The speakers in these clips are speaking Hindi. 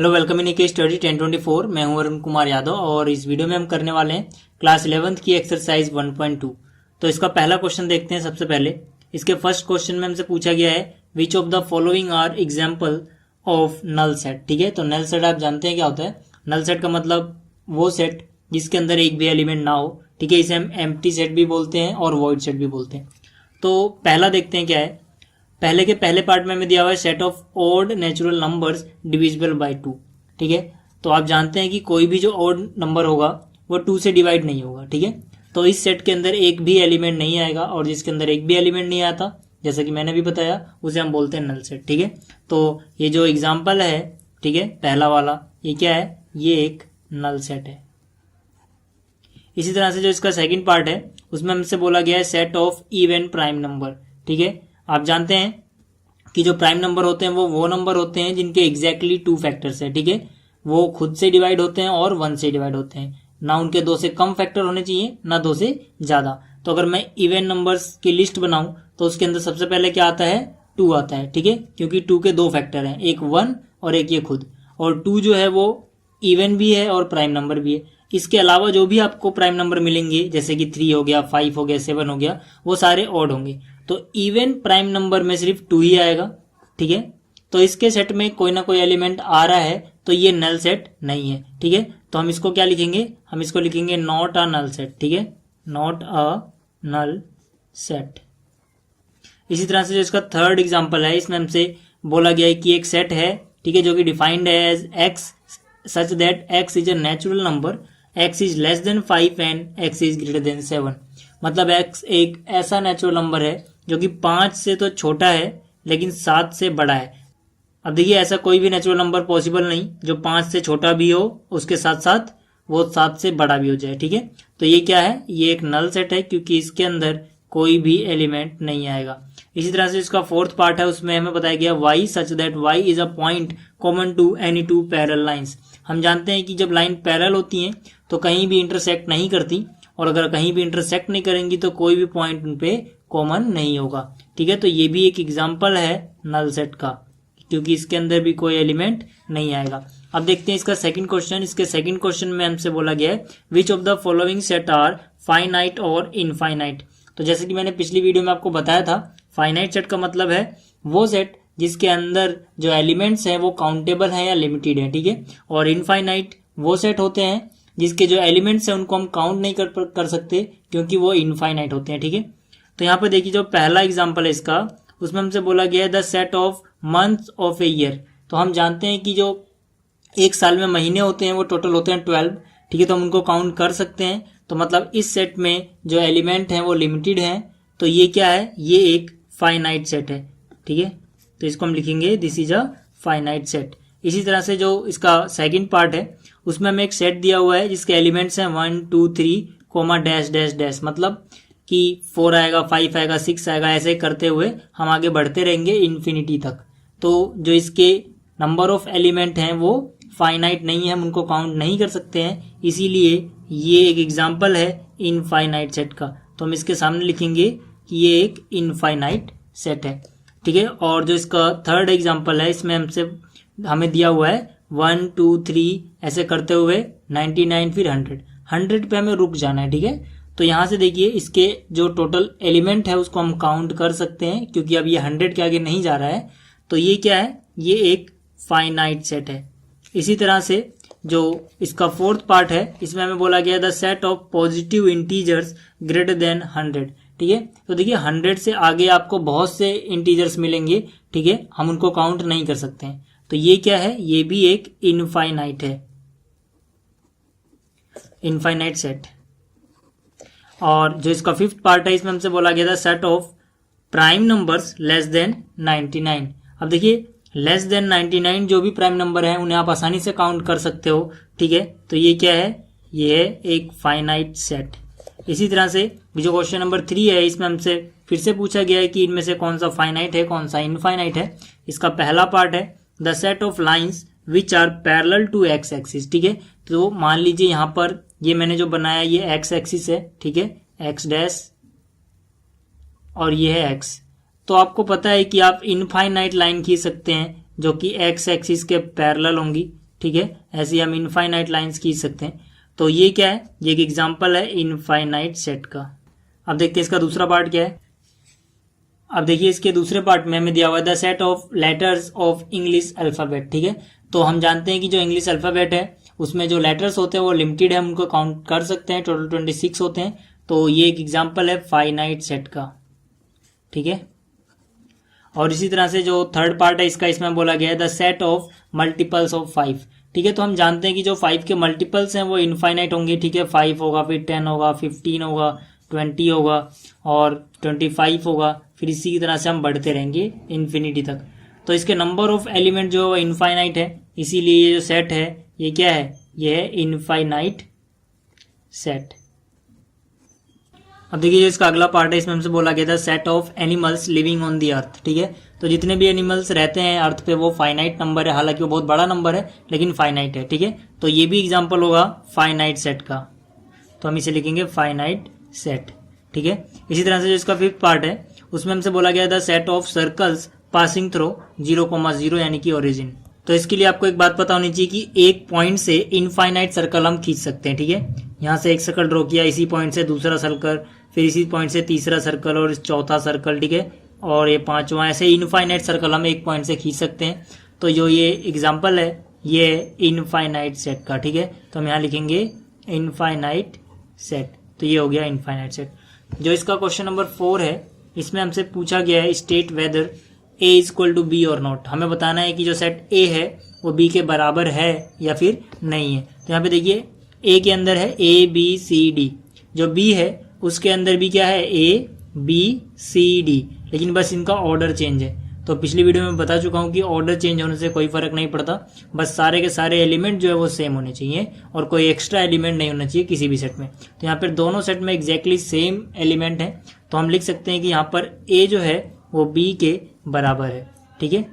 हेलो, वेलकम इन के स्टडी 1024। मैं हूं अरुण कुमार यादव और इस वीडियो में हम करने वाले हैं क्लास 11th की एक्सरसाइज 1.2। तो इसका पहला क्वेश्चन देखते हैं। सबसे पहले इसके फर्स्ट क्वेश्चन में हमसे पूछा गया है which of the following are example of null set. ठीक है, तो नल सेट आप जानते हैं क्या होता है। नल सेट का मतलब वो सेट जिसके अंदर एक भी एलिमेंट ना हो। ठीक है, इसे हम एम्प्टी सेट भी बोलते हैं और वॉइड सेट भी बोलते हैं। तो पहला देखते हैं क्या है। पहले के पहले पार्ट में हमें दिया हुआ है set of odd natural numbers divisible by 2। ठीक है, तो आप जानते हैं कि कोई भी जो ऑड नंबर होगा वो 2 से डिवाइड नहीं होगा। ठीक है, तो इस सेट के अंदर एक भी एलिमेंट नहीं आएगा और जिसके अंदर एक भी एलिमेंट नहीं आता, जैसा कि मैंने भी बताया, उसे हम बोलते हैं नल सेट। ठीक है, तो ये जो एग्जाम्पल है, ठीक है, पहला वाला, ये क्या है, ये एक नल सेट है। इसी तरह से जो इसका सेकंड पार्ट है उसमें हमसे बोला गया है set of even prime number. ठीक है, आप जानते हैं कि जो प्राइम नंबर होते हैं वो नंबर होते हैं जिनके एग्जैक्टली 2 फैक्टर्स है। ठीक है, वो खुद से डिवाइड होते हैं और 1 से डिवाइड होते हैं। ना उनके 2 से कम फैक्टर होने चाहिए, ना 2 से ज्यादा। तो अगर मैं इवन नंबर्स की लिस्ट बनाऊं तो उसके अंदर सबसे पहले क्या आता है, 2 आता है। ठीक है, क्योंकि 2 के 2 फैक्टर हैं, एक 1 और एक ये खुद। और 2 जो है वो इवन भी है और प्राइम नंबर भी है। इसके अलावा जो भी आपको प्राइम नंबर मिलेंगे, जैसे कि 3 हो गया, 5 हो गया, 7 हो गया, वो सारे ऑड होंगे। तो इवन प्राइम नंबर में सिर्फ 2 ही आएगा। ठीक है, तो इसके सेट में कोई ना कोई एलिमेंट आ रहा है तो ये नल सेट नहीं है। ठीक है, तो हम इसको क्या लिखेंगे, हम इसको लिखेंगे नॉट अ नल सेट। ठीक है, नॉट अ नल सेट। इसी तरह से जो इसका थर्ड एग्जांपल है, इसमें हमसे बोला गया है कि एक सेट है, ठीक है, जो कि डिफाइंड है as X such that X is a natural number, X is less than 5 and X is greater than 7। मतलब एक्स एक ऐसा नेचुरल नंबर है जो कि 5 से तो छोटा है लेकिन 7 से बड़ा है। अब देखिए, ऐसा कोई भी नेचुरल नंबर पॉसिबल नहीं जो 5 से छोटा भी हो, उसके साथ साथ वो 7 से बड़ा भी हो जाए। ठीक है, तो ये क्या है, ये एक नल सेट है क्योंकि इसके अंदर कोई भी एलिमेंट नहीं आएगा। इसी तरह से इसका फोर्थ पार्ट है, उसमें हमें बताया गया y such that y is a point common to any 2 parallel lines. हम जानते हैं कि जब लाइन पैरेलल होती हैं तो कहीं भी इंटरसेक्ट नहीं करती, और अगर कहीं भी इंटरसेक्ट नहीं करेंगी तो कोई भी पॉइंट उन पे कॉमन नहीं होगा। ठीक है, तो ये भी एक एग्जांपल है नल सेट का, क्योंकि इसके अंदर भी कोई एलिमेंट नहीं आएगा। अब देखते हैं इसका सेकंड क्वेश्चन। इसके सेकंड क्वेश्चन में हमसे बोला गया है which of the following set are finite और इनफाइनाइट। तो जैसे कि मैंने पिछली वीडियो में आपको बताया था, फाइनाइट सेट का मतलब है वो सेट जिसके अंदर जो एलिमेंट्स हैं वो काउंटेबल हैं या लिमिटेड हैं। ठीक है, और इनफाइनाइट वो सेट होते हैं जिसके जो एलिमेंट्स हैं उनको हम काउंट नहीं कर सकते क्योंकि वो इनफाइनाइट होते हैं। ठीक है, तो यहाँ पे देखिए जो पहला एग्जांपल है इसका, उसमें हमसे बोला गया है the set of months of a year. तो हम जानते हैं कि जो एक साल में महीने होते हैं वो टोटल होते हैं 12। ठीक है, तो हम उनको काउंट कर सकते हैं। तो मतलब इस सेट में जो एलिमेंट हैं वो लिमिटेड हैं, तो ये क्या है, ये एक फाइनाइट सेट है। ठीक है, तो इसको हम लिखेंगे this is a finite set. इसी तरह से जो इसका सेकंड पार्ट है उसमें हमें एक सेट दिया हुआ है जिसके एलिमेंट्स हैं 1 2 3 कोमा डैश डैश डैश। मतलब कि 4 आएगा, 5 आएगा, 6 आएगा, ऐसे करते हुए हम आगे बढ़ते रहेंगे इन्फिनिटी तक। तो जो इसके नंबर ऑफ एलिमेंट हैं वो फाइनाइट नहीं है, हम उनको काउंट नहीं कर सकते हैं, इसीलिए ये एक एग्जाम्पल है इनफाइनाइट सेट का। तो हम इसके सामने लिखेंगे कि ये एक इनफाइनाइट सेट है। ठीक है, और जो इसका थर्ड एग्जाम्पल है इसमें हमें दिया हुआ है 1 2 3 ऐसे करते हुए 99 फिर 100 पे हमें रुक जाना है। ठीक है, तो यहां से देखिए इसके जो टोटल एलिमेंट है उसको हम काउंट कर सकते हैं क्योंकि अब ये 100 के आगे नहीं जा रहा है। तो ये क्या है, ये एक फाइनाइट सेट है। इसी तरह से जो इसका फोर्थ पार्ट है इसमें हमें बोला गया the set of positive integers greater than 100। ठीक है, तो देखिए 100 से आगे आपको बहुत से इंटीजर्स मिलेंगे। ठीक है, हम उनको काउंट नहीं कर सकते हैं। तो ये क्या है, ये भी एक इनफाइनाइट है, इनफाइनाइट सेट। और जो इसका फिफ्थ पार्ट है इसमें हमसे बोला गया था set of prime numbers less than 99। अब देखिए लेस देन 99 जो भी प्राइम नंबर है उन्हें आप आसानी से काउंट कर सकते हो। ठीक है, तो ये क्या है, ये है एक फाइनाइट सेट। इसी तरह से जो क्वेश्चन नंबर 3 है इसमें हमसे फिर से पूछा गया है कि इनमें से कौन सा फाइनाइट है, कौन सा इनफाइनाइट है। इसका पहला पार्ट है the set of lines which are parallel to X axis. ठीक है, तो मान लीजिए यहाँ पर ये मैंने जो बनाया ये एक्स एक्सिस है। ठीक है, एक्स डैश और ये है एक्स। तो आपको पता है कि आप इनफाइनाइट लाइन खींच सकते हैं जो कि एक्स एक्सिस के पैरेलल होंगी। ठीक है, ऐसे हम इनफाइनाइट लाइंस खींच सकते हैं। तो ये क्या है, ये एक एग्जांपल है इनफाइनाइट सेट का। अब देखते हैं इसका दूसरा पार्ट क्या है। अब देखिए इसके दूसरे पार्ट में हमें दिया हुआ है the set of letters of English alphabet, ठीक है। तो हम जानते हैं कि जो इंग्लिश अल्फाबेट है उसमें जो लेटर्स होते हैं वो लिमिटेड है, हम उनको काउंट कर सकते हैं, टोटल 26 होते हैं। तो ये एक एग्जांपल है फाइनाइट सेट का, ठीक है। और इसी तरह से जो थर्ड पार्ट है इसका, इसमें बोला गया है the set of multiples of 5, ठीक है। तो हम जानते हैं कि जो 5 के मल्टीपल्स हैं वो इनफाइनाइट होंगे, ठीक है। 5 होगा, फिर 10 होगा, 15 होगा, 20 होगा और 25 होगा, फिर इसी की तरह से हम बढ़ते रहेंगे इन्फिनिटी तक। तो इसके नंबर ऑफ एलिमेंट जो है इनफाइनाइट है, इसीलिए ये जो सेट है ये क्या है, ये है इनफाइनाइट सेट। अब देखिए जो इसका अगला पार्ट है, इसमें हमसे बोला गया था set of animals living on the earth, ठीक है। तो जितने भी एनिमल्स रहते हैं अर्थ पे वो फाइनाइट नंबर है, हालांकि वो बहुत बड़ा नंबर है लेकिन फाइनाइट है, ठीक है। तो ये भी एग्जांपल होगा फाइनाइट सेट का, तो हम इसे लिखेंगे फाइनाइट सेट, ठीक है। इसी तरह से जो इसका फिफ्थ पार्ट है उसमें हमसे बोला गया था set of circles passing through 0,0 यानी कि ओरिजिन। तो इसके लिए आपको एक बात पता होनी चाहिए कि एक पॉइंट से इनफाइनाइट सर्कल हम खींच सकते हैं, ठीक है। यहाँ से एक सर्कल ड्रॉ किया, इसी पॉइंट से दूसरा सर्कल, फिर इसी पॉइंट से तीसरा सर्कल और चौथा सर्कल, ठीक है, और ये पांचवा, ऐसे इनफाइनाइट सर्कल हम एक पॉइंट से खींच सकते हैं। तो जो ये एग्जाम्पल है ये इनफाइनाइट सेट का, ठीक है। तो हम यहाँ लिखेंगे इनफाइनाइट सेट, तो ये हो गया इनफाइनाइट सेट। जो इसका क्वेश्चन नंबर 4 है इसमें हमसे पूछा गया है state whether A is equal to B और नॉट। हमें बताना है कि जो सेट ए है वो बी के बराबर है या फिर नहीं है। तो यहाँ पे देखिए ए के अंदर है ए बी सी डी, जो बी है उसके अंदर भी क्या है ए बी सी डी, लेकिन बस इनका ऑर्डर चेंज है। तो पिछली वीडियो में बता चुका हूँ कि ऑर्डर चेंज होने से कोई फर्क नहीं पड़ता, बस सारे के सारे एलिमेंट जो है वो सेम होने चाहिए और कोई एक्स्ट्रा एलिमेंट नहीं होना चाहिए किसी भी सेट में। तो यहाँ पर दोनों सेट में एग्जैक्टली सेम एलिमेंट है, तो हम लिख सकते हैं कि यहाँ पर ए जो है वो बी के बराबर है, ठीक है।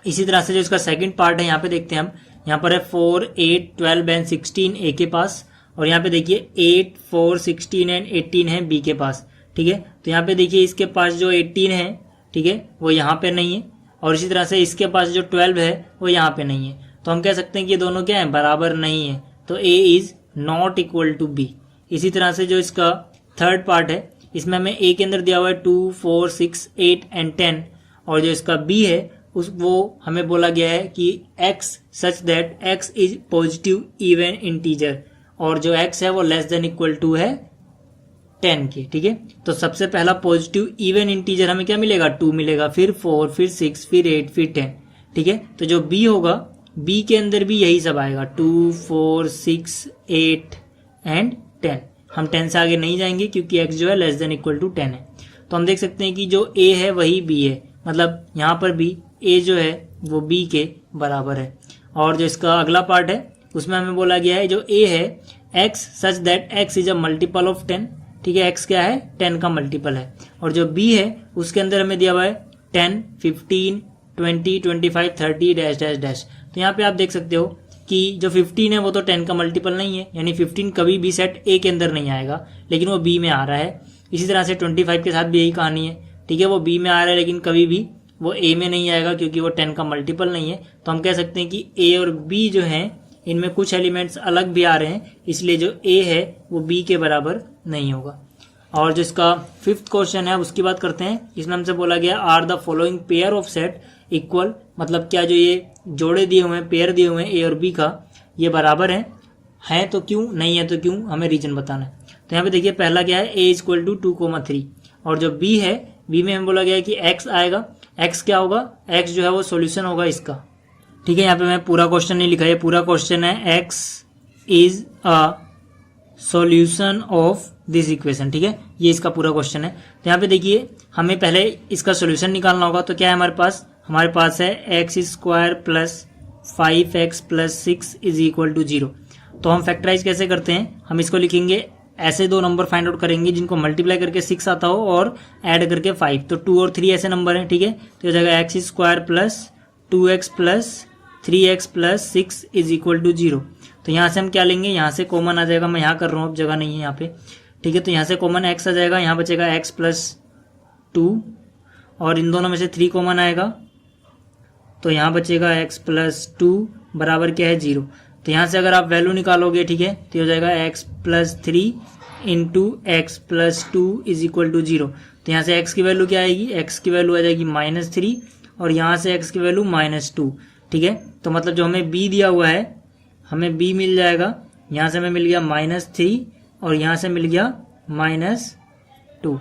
इसी तरह से जो इसका सेकंड पार्ट है यहाँ पे देखते हैं हम, यहाँ पर है 4, 8, 12 एंड 16 ए के पास, और यहाँ पे देखिए 8, 4, 16 एंड 18 है बी के पास, ठीक है। तो यहाँ पे देखिए इसके पास जो 18 है, ठीक है, वो यहाँ पे नहीं है, और इसी तरह से इसके पास जो 12 है वो यहाँ पे नहीं है। तो हम कह सकते हैं कि ये दोनों क्या है, बराबर नहीं है। तो A is not equal to B. इसी तरह से जो इसका थर्ड पार्ट है इसमें हमें ए के अंदर दिया हुआ है 2, 4, 6, 8 एंड 10, और जो इसका बी है वो हमें बोला गया है कि x such that x is positive even integer, और जो x है वो लेस देन इक्वल टू है 10 के, ठीक है। तो सबसे पहला पॉजिटिव इवन इंटीजर हमें क्या मिलेगा, 2 मिलेगा, फिर 4, फिर 6, फिर 8, फिर 10, ठीक है। तो जो b होगा, b के अंदर भी यही सब आएगा, 2, 4, 6, 8 एंड 10। हम 10 से आगे नहीं जाएंगे क्योंकि x जो है लेस देन इक्वल टू 10 है। तो हम देख सकते हैं कि जो a है वही b है, मतलब यहाँ पर भी a जो है वो b के बराबर है। और जो इसका अगला पार्ट है उसमें हमें बोला गया है जो a है x such that x is a multiple of 10, ठीक है। x क्या है, 10 का मल्टीपल है। और जो b है उसके अंदर हमें दिया हुआ है 10, 15, 20, 25, 30 डैश डैश डैश। तो यहाँ पे आप देख सकते हो कि जो 15 है वो तो 10 का मल्टीपल नहीं है, यानी 15 कभी भी सेट ए के अंदर नहीं आएगा, लेकिन वो बी में आ रहा है। इसी तरह से 25 के साथ भी यही कहानी है, ठीक है, वो बी में आ रहा है लेकिन कभी भी वो ए में नहीं आएगा क्योंकि वो 10 का मल्टीपल नहीं है। तो हम कह सकते हैं कि ए और बी जो हैं इनमें कुछ एलिमेंट्स अलग भी आ रहे हैं, इसलिए जो ए है वो बी के बराबर नहीं होगा। और जो इसका फिफ्थ क्वेश्चन है उसकी बात करते हैं। इसमें हमसे बोला गया are the following pair of set equal, मतलब क्या जो ये जोड़े दिए हुए हैं, पेयर दिए हुए हैं ए और बी का, ये बराबर है तो क्यों, नहीं है तो क्यों, हमें रीजन बताना है। तो यहाँ पे देखिए पहला क्या है, ए इज इक्वल टू 2,3, और जो बी है, बी में हमें बोला गया है कि x आएगा। x क्या होगा, x जो है वो सॉल्यूशन होगा इसका, ठीक है। यहाँ पे मैं पूरा क्वेश्चन नहीं लिखा, ये पूरा क्वेश्चन है x is a solution of this equation, ठीक है, ये इसका पूरा क्वेश्चन है। तो यहाँ पे देखिए हमें पहले इसका सॉल्यूशन निकालना होगा। तो क्या है हमारे पास है x square plus 5x plus 6 is equal to 0। तो हम फैक्टराइज कैसे करते हैं, हम इसको लिखेंगे ऐसे दो नंबर फाइंड आउट करेंगे जिनको मल्टीप्लाई करके 6 आता हो और ऐड करके 5, तो 2 और 3 ऐसे नंबर हैं, ठीक है। तो ये जगह x square plus 2x plus 3x plus 6 is equal to 0। तो यहाँ से हम क्या लेंगे, यहाँ से कॉमन आ जाएगा, मैं यहाँ कर रहा हूँ, अब जगह नहीं है यहाँ पे, ठीक है। तो यहाँ से कॉमन x आ जाएगा, यहाँ बचेगा x प्लस 2, और इन दोनों में से 3 कॉमन आएगा, तो यहाँ बचेगा x प्लस 2 बराबर क्या है 0। तो यहाँ से अगर आप वैल्यू निकालोगे, ठीक है, तो हो जाएगा x plus 3 into X plus 2 is equal to 0। तो यहाँ से x की वैल्यू क्या आएगी, x की वैल्यू आ जाएगी -3 और यहाँ से x की वैल्यू -2, ठीक है। तो मतलब जो हमें b दिया हुआ है, हमें b मिल जाएगा, यहाँ से हमें मिल गया -3 और यहाँ से मिल गया -2।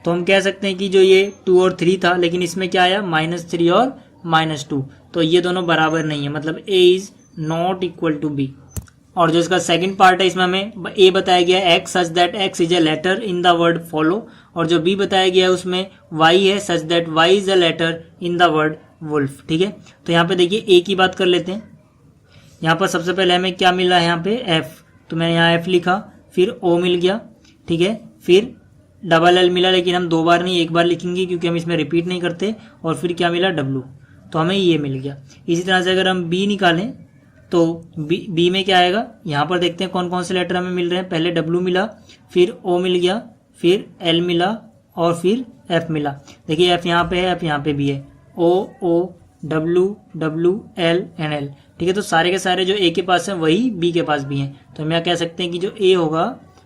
तो हम कह सकते हैं कि जो ये 2 और 3 था, लेकिन इसमें क्या आया -3 और -2, तो ये दोनों बराबर नहीं है, मतलब a is not equal to b। और जो इसका सेकंड पार्ट है, इसमें हमें a बताया गया है x such that x is a letter in the word follow, और जो b बताया गया है उसमें y है such that y is a letter in the word wolf, ठीक है। तो यहाँ पे देखिए a की बात कर लेते हैं। यहाँ पर सबसे पहले हमें क्या मिला है, यहाँ पे f, तो मैंने यहाँ f लिखा, फिर o मिल गया, ठीक है, फिर डबल l मिला, लेकिन हम 2 बार नहीं 1 बार लिखेंगे क्योंकि हम इसमें रिपीट नहीं करते, और फिर क्या मिला w, तो हमें ये मिल गया। इसी तरह से अगर हम b निकालें तो b में क्या आएगा, यहाँ पर देखते हैं कौन कौन से लेटर हमें मिल रहे हैं। पहले w मिला, फिर o मिल गया, फिर l मिला और फिर f मिला। देखिए f यहाँ पे है, f यहाँ पे भी है, o o w w l and l, ठीक है। तो सारे के सारे जो a के पास है वही b के पास भी हैं, तो हम यहाँ कह सकते हैं कि जो a होगा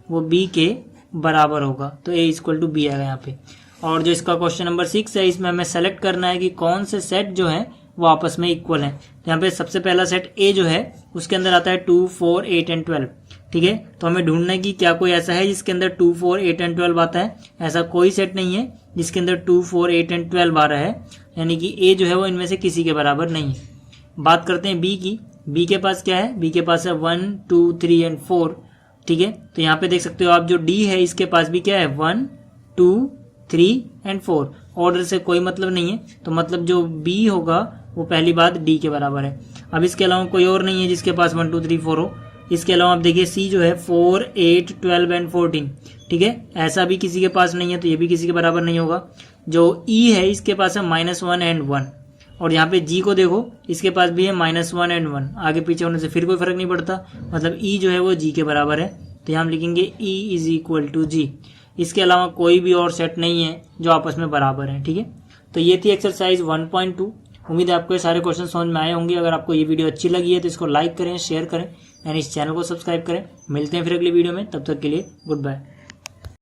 वो b के बराबर होगा, तो a इक्वल टू b आएगा यहाँ पे। और जो इसका क्वेश्चन नंबर 6 है, इसमें हमें सेलेक्ट करना है कि कौन से सेट जो है वो आपस में इक्वल है। तो यहाँ पे सबसे पहला सेट A जो है उसके अंदर आता है 2, 4, 8 एंड 12, ठीक है। तो हमें ढूंढना है कि क्या कोई ऐसा है जिसके अंदर 2, 4, 8 एंड 12 आता है। ऐसा कोई सेट नहीं है जिसके अंदर 2, 4, 8 एंड 12 आ रहा है, यानी कि A जो है वो इनमें से किसी के बराबर नहीं है। बात करते हैं B की। B के पास क्या है, B के पास है 1, 2, 3 एंड 4, ठीक है। तो यहाँ पे देख सकते हो आप, जो D है इसके पास भी क्या है 1, 2, 3 एंड 4। ऑर्डर से कोई मतलब नहीं है, तो मतलब जो B होगा वो पहली बात D के बराबर है। अब इसके अलावा कोई और नहीं है जिसके पास 1, 2, 3, 4 हो। इसके अलावा आप देखिए C जो है 4, 8, 12 एंड 14, ठीक है, ऐसा भी किसी के पास नहीं है, तो ये भी किसी के बराबर नहीं होगा। जो E है इसके पास है -1 एंड 1, और यहाँ पे G को देखो, इसके पास भी है -1 एंड 1, आगे पीछे होने से फिर कोई फर्क नहीं पड़ता, मतलब E जो है वो G के बराबर है, तो यहाँ हम लिखेंगे E is equal to G। इसके अलावा कोई भी और सेट नहीं है जो आपस में बराबर है, ठीक है। तो ये थी एक्सरसाइज 1.2। उम्मीद है आपको ये सारे क्वेश्चन समझ में आए होंगे। अगर आपको ये वीडियो अच्छी लगी है तो इसको लाइक करें, शेयर करें एंड इस चैनल को सब्सक्राइब करें। मिलते हैं फिर अगली वीडियो में, तब तक के लिए गुड बाय।